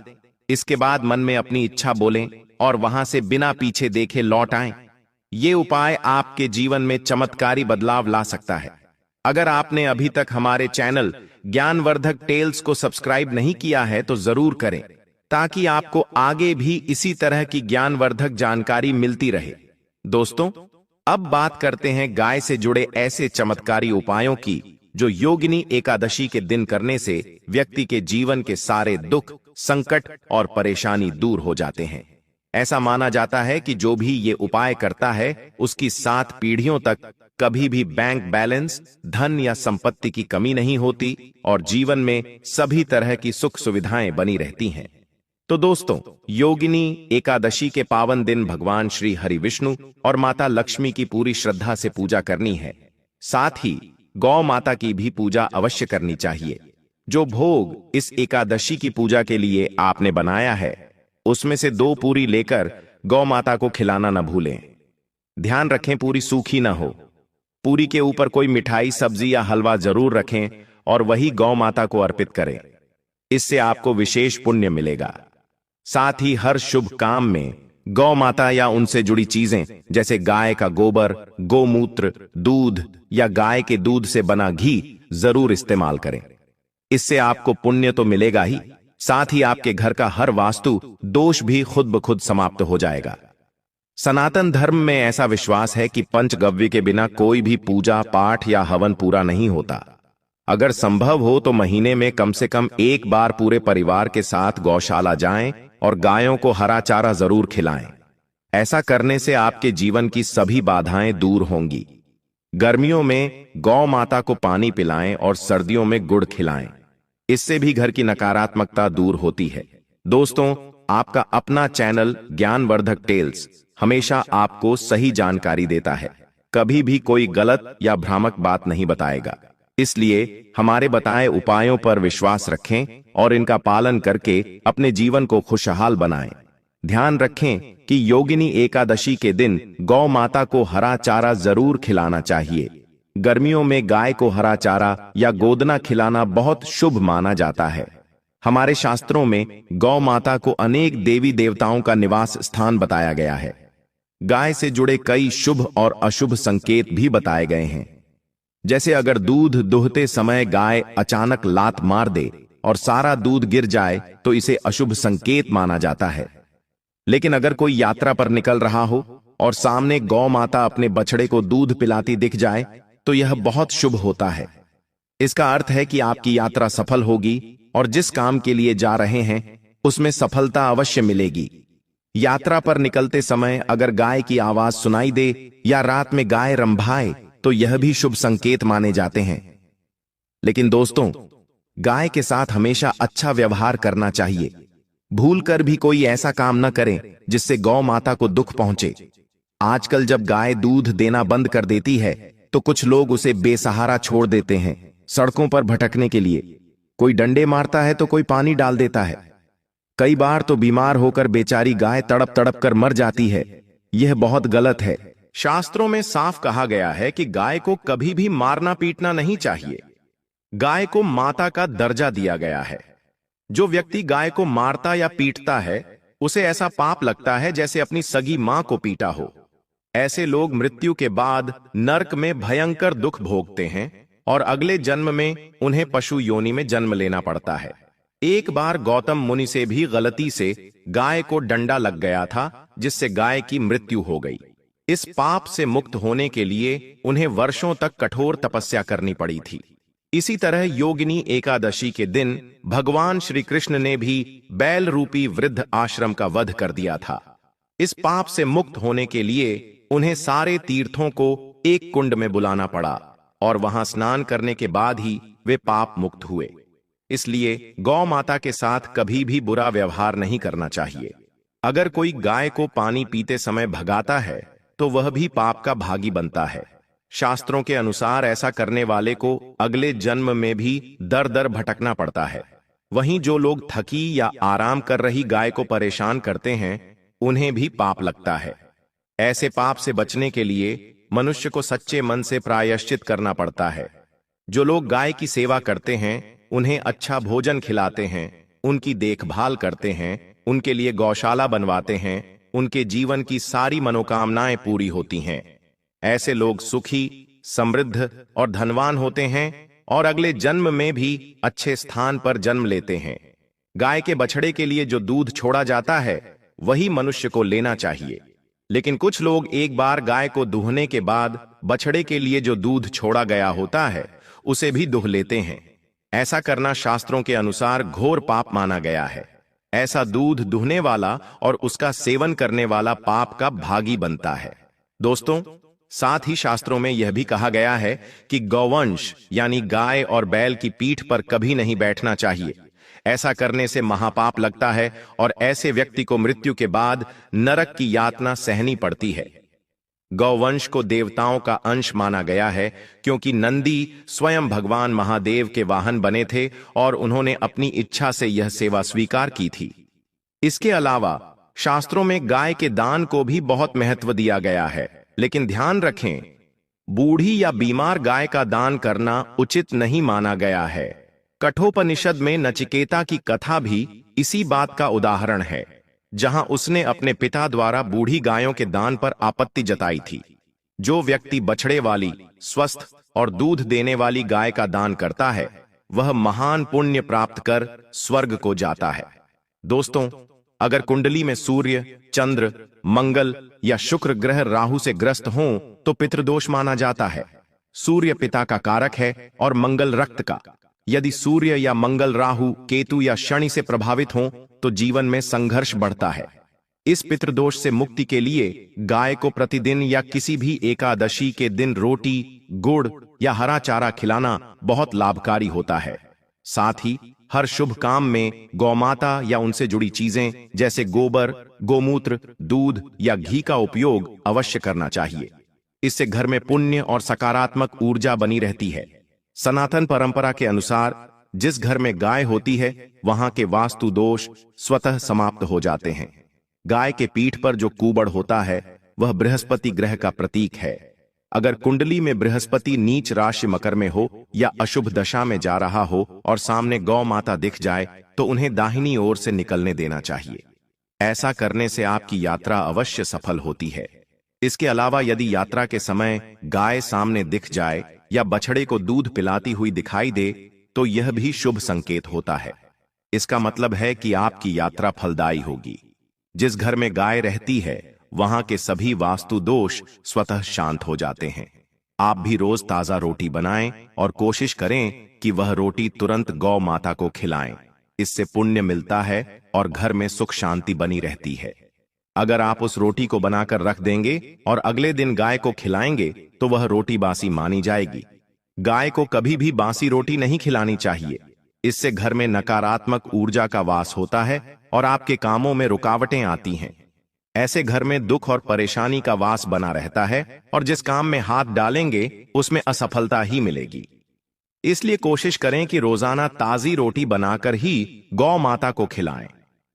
इसके बाद मन में अपनी इच्छा बोलें और वहां से बिना पीछे देखे लौट आएं। ये उपाय आपके जीवन में चमत्कारी बदलाव ला सकता है। अगर आपने अभी तक हमारे चैनल ज्ञानवर्धक टेल्स को सब्सक्राइब नहीं किया है तो जरूर करें ताकि आपको आगे भी इसी तरह की ज्ञानवर्धक जानकारी मिलती रहे। दोस्तों, अब बात करते हैं गाय से जुड़े ऐसे चमत्कारी उपायों की जो योगिनी एकादशी के दिन करने से व्यक्ति के जीवन के सारे दुख, संकट और परेशानी दूर हो जाते हैं। ऐसा माना जाता है कि जो भी ये उपाय करता है उसकी 7 पीढ़ियों तक कभी भी बैंक बैलेंस, धन या संपत्ति की कमी नहीं होती और जीवन में सभी तरह की सुख सुविधाएं बनी रहती हैं। तो दोस्तों, योगिनी एकादशी के पावन दिन भगवान श्री हरि विष्णु और माता लक्ष्मी की पूरी श्रद्धा से पूजा करनी है। साथ ही गौ माता की भी पूजा अवश्य करनी चाहिए। जो भोग इस एकादशी की पूजा के लिए आपने बनाया है उसमें से 2 पूरी लेकर गौ माता को खिलाना न भूलें। ध्यान रखें पूरी सूखी न हो। पूरी के ऊपर कोई मिठाई, सब्जी या हलवा जरूर रखें और वही गौ माता को अर्पित करें। इससे आपको विशेष पुण्य मिलेगा। साथ ही हर शुभ काम में गौ माता या उनसे जुड़ी चीजें जैसे गाय का गोबर, गोमूत्र, दूध या गाय के दूध से बना घी जरूर इस्तेमाल करें। इससे आपको पुण्य तो मिलेगा ही, साथ ही आपके घर का हर वास्तु दोष भी खुद ब खुद समाप्त हो जाएगा। सनातन धर्म में ऐसा विश्वास है कि पंचगव्य के बिना कोई भी पूजा पाठ या हवन पूरा नहीं होता। अगर संभव हो तो महीने में कम से कम एक बार पूरे परिवार के साथ गौशाला जाएं और गायों को हरा चारा जरूर खिलाएं। ऐसा करने से आपके जीवन की सभी बाधाएं दूर होंगी। गर्मियों में गौ माता को पानी पिलाएं और सर्दियों में गुड़ खिलाएं। इससे भी घर की नकारात्मकता दूर होती है। दोस्तों, आपका अपना चैनल ज्ञानवर्धक टेल्स हमेशा आपको सही जानकारी देता है, कभी भी कोई गलत या भ्रामक बात नहीं बताएगा। इसलिए हमारे बताए उपायों पर विश्वास रखें और इनका पालन करके अपने जीवन को खुशहाल बनाएं। ध्यान रखें कि योगिनी एकादशी के दिन गौ माता को हरा चारा जरूर खिलाना चाहिए। गर्मियों में गाय को हरा चारा या गोदना खिलाना बहुत शुभ माना जाता है। हमारे शास्त्रों में गौ माता को अनेक देवी देवताओं का निवास स्थान बताया गया है। गाय से जुड़े कई शुभ और अशुभ संकेत भी बताए गए हैं। जैसे अगर दूध दुहते समय गाय अचानक लात मार दे और सारा दूध गिर जाए तो इसे अशुभ संकेत माना जाता है। लेकिन अगर कोई यात्रा पर निकल रहा हो और सामने गौ माता अपने बछड़े को दूध पिलाती दिख जाए तो यह बहुत शुभ होता है। इसका अर्थ है कि आपकी यात्रा सफल होगी और जिस काम के लिए जा रहे हैं उसमें सफलता अवश्य मिलेगी। यात्रा पर निकलते समय अगर गाय की आवाज सुनाई दे या रात में गाय रंभाए तो यह भी शुभ संकेत माने जाते हैं। लेकिन दोस्तों, गाय के साथ हमेशा अच्छा व्यवहार करना चाहिए। भूलकर भी कोई ऐसा काम न करें जिससे गौ माता को दुख पहुंचे। आजकल जब गाय दूध देना बंद कर देती है तो कुछ लोग उसे बेसहारा छोड़ देते हैं, सड़कों पर भटकने के लिए। कोई डंडे मारता है तो कोई पानी डाल देता है। कई बार तो बीमार होकर बेचारी गाय तड़प तड़प कर मर जाती है। यह बहुत गलत है। शास्त्रों में साफ कहा गया है कि गाय को कभी भी मारना पीटना नहीं चाहिए। गाय को माता का दर्जा दिया गया है। जो व्यक्ति गाय को मारता या पीटता है उसे ऐसा पाप लगता है जैसे अपनी सगी मां को पीटा हो। ऐसे लोग मृत्यु के बाद नरक में भयंकर दुख भोगते हैं और अगले जन्म में उन्हें पशु योनि में जन्म लेना पड़ता है। एक बार गौतम मुनि से भी गलती से गाय को डंडा लग गया था जिससे गाय की मृत्यु हो गई। इस पाप से मुक्त होने के लिए उन्हें वर्षों तक कठोर तपस्या करनी पड़ी थी। इसी तरह योगिनी एकादशी के दिन भगवान श्री कृष्ण ने भी बैल रूपी वृद्ध आश्रम का वध कर दिया था। इस पाप से मुक्त होने के लिए उन्हें सारे तीर्थों को एक कुंड में बुलाना पड़ा और वहां स्नान करने के बाद ही वे पाप मुक्त हुए। इसलिए गौ माता के साथ कभी भी बुरा व्यवहार नहीं करना चाहिए। अगर कोई गाय को पानी पीते समय भगाता है तो वह भी पाप का भागी बनता है। शास्त्रों के अनुसार ऐसा करने वाले को अगले जन्म में भी दर दर भटकना पड़ता है। वहीं जो लोग थकी या आराम कर रही गाय को परेशान करते हैं उन्हें भी पाप लगता है। ऐसे पाप से बचने के लिए मनुष्य को सच्चे मन से प्रायश्चित करना पड़ता है। जो लोग गाय की सेवा करते हैं, उन्हें अच्छा भोजन खिलाते हैं, उनकी देखभाल करते हैं, उनके लिए गौशाला बनवाते हैं, उनके जीवन की सारी मनोकामनाएं पूरी होती हैं। ऐसे लोग सुखी, समृद्ध और धनवान होते हैं और अगले जन्म में भी अच्छे स्थान पर जन्म लेते हैं। गाय के बछड़े के लिए जो दूध छोड़ा जाता है वही मनुष्य को लेना चाहिए। लेकिन कुछ लोग एक बार गाय को दूहने के बाद बछड़े के लिए जो दूध छोड़ा गया होता है उसे भी दूह लेते हैं। ऐसा करना शास्त्रों के अनुसार घोर पाप माना गया है। ऐसा दूध दूहने वाला और उसका सेवन करने वाला पाप का भागी बनता है। दोस्तों, साथ ही शास्त्रों में यह भी कहा गया है कि गौवंश यानी गाय और बैल की पीठ पर कभी नहीं बैठना चाहिए। ऐसा करने से महापाप लगता है और ऐसे व्यक्ति को मृत्यु के बाद नरक की यातना सहनी पड़ती है। गौवंश को देवताओं का अंश माना गया है क्योंकि नंदी स्वयं भगवान महादेव के वाहन बने थे और उन्होंने अपनी इच्छा से यह सेवा स्वीकार की थी। इसके अलावा शास्त्रों में गाय के दान को भी बहुत महत्व दिया गया है। लेकिन ध्यान रखें, बूढ़ी या बीमार गाय का दान करना उचित नहीं माना गया है। कठोपनिषद में नचिकेता की कथा भी इसी बात का उदाहरण है, जहां उसने अपने पिता द्वारा बूढ़ी गायों के दान पर आपत्ति जताई थी। जो व्यक्ति बछड़े वाली, स्वस्थ और दूध देने वाली गाय का दान करता है वह महान पुण्य प्राप्त कर स्वर्ग को जाता है। दोस्तों, अगर कुंडली में सूर्य, चंद्र, मंगल या शुक्र ग्रह राहु से ग्रस्त हों तो पितृदोष माना जाता है। सूर्य पिता का कारक है और मंगल रक्त का। यदि सूर्य या मंगल राहु, केतु या शनि से प्रभावित हों तो जीवन में संघर्ष बढ़ता है। इस पितृदोष से मुक्ति के लिए गाय को प्रतिदिन या किसी भी एकादशी के दिन रोटी, गुड़ या हरा चारा खिलाना बहुत लाभकारी होता है। साथ ही हर शुभ काम में गौमाता या उनसे जुड़ी चीजें जैसे गोबर, गोमूत्र, दूध या घी का उपयोग अवश्य करना चाहिए। इससे घर में पुण्य और सकारात्मक ऊर्जा बनी रहती है। सनातन परंपरा के अनुसार जिस घर में गाय होती है वहां के वास्तु दोष स्वतः समाप्त हो जाते हैं। गाय के पीठ पर जो कूबड़ होता है वह बृहस्पति ग्रह का प्रतीक है। अगर कुंडली में बृहस्पति नीच राशि मकर में हो या अशुभ दशा में जा रहा हो और सामने गौ माता दिख जाए तो उन्हें दाहिनी ओर से निकलने देना चाहिए। ऐसा करने से आपकी यात्रा अवश्य सफल होती है। इसके अलावा यदि यात्रा के समय गाय सामने दिख जाए या बछड़े को दूध पिलाती हुई दिखाई दे तो यह भी शुभ संकेत होता है। इसका मतलब है कि आपकी यात्रा फलदायी होगी। जिस घर में गाय रहती है वहां के सभी वास्तु दोष स्वतः शांत हो जाते हैं। आप भी रोज ताजा रोटी बनाएं और कोशिश करें कि वह रोटी तुरंत गौ माता को खिलाएं। इससे पुण्य मिलता है और घर में सुख शांति बनी रहती है। अगर आप उस रोटी को बनाकर रख देंगे और अगले दिन गाय को खिलाएंगे तो वह रोटी बासी मानी जाएगी। गाय को कभी भी बासी रोटी नहीं खिलानी चाहिए। इससे घर में नकारात्मक ऊर्जा का वास होता है और आपके कामों में रुकावटें आती हैं। ऐसे घर में दुख और परेशानी का वास बना रहता है और जिस काम में हाथ डालेंगे उसमें असफलता ही मिलेगी। इसलिए कोशिश करें कि रोजाना ताजी रोटी बनाकर ही गौ माता को खिलाएं।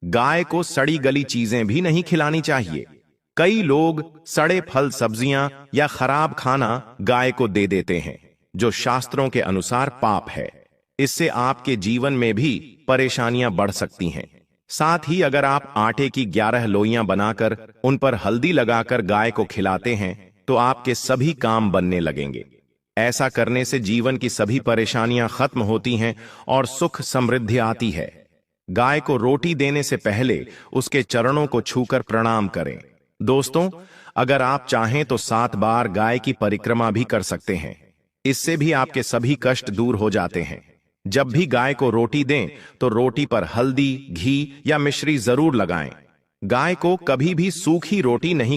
गाय को सड़ी गली चीजें भी नहीं खिलानी चाहिए। कई लोग सड़े फल सब्जियां या खराब खाना गाय को दे देते हैं, जो शास्त्रों के अनुसार पाप है। इससे आपके जीवन में भी परेशानियां बढ़ सकती हैं। साथ ही अगर आप आटे की 11 लोइयां बनाकर उन पर हल्दी लगाकर गाय को खिलाते हैं तो आपके सभी काम बनने लगेंगे। ऐसा करने से जीवन की सभी परेशानियां खत्म होती हैं और सुख समृद्धि आती है। गाय को रोटी देने से पहले उसके चरणों को छूकर प्रणाम करें। दोस्तों, अगर आप चाहें तो 7 बार गाय की परिक्रमा भी कर सकते हैं। इससे भी आपके सभी कष्ट दूर हो जाते हैं। जब भी गाय को रोटी दें तो रोटी पर हल्दी, घी या मिश्री जरूर लगाएं। गाय को कभी भी सूखी रोटी नहीं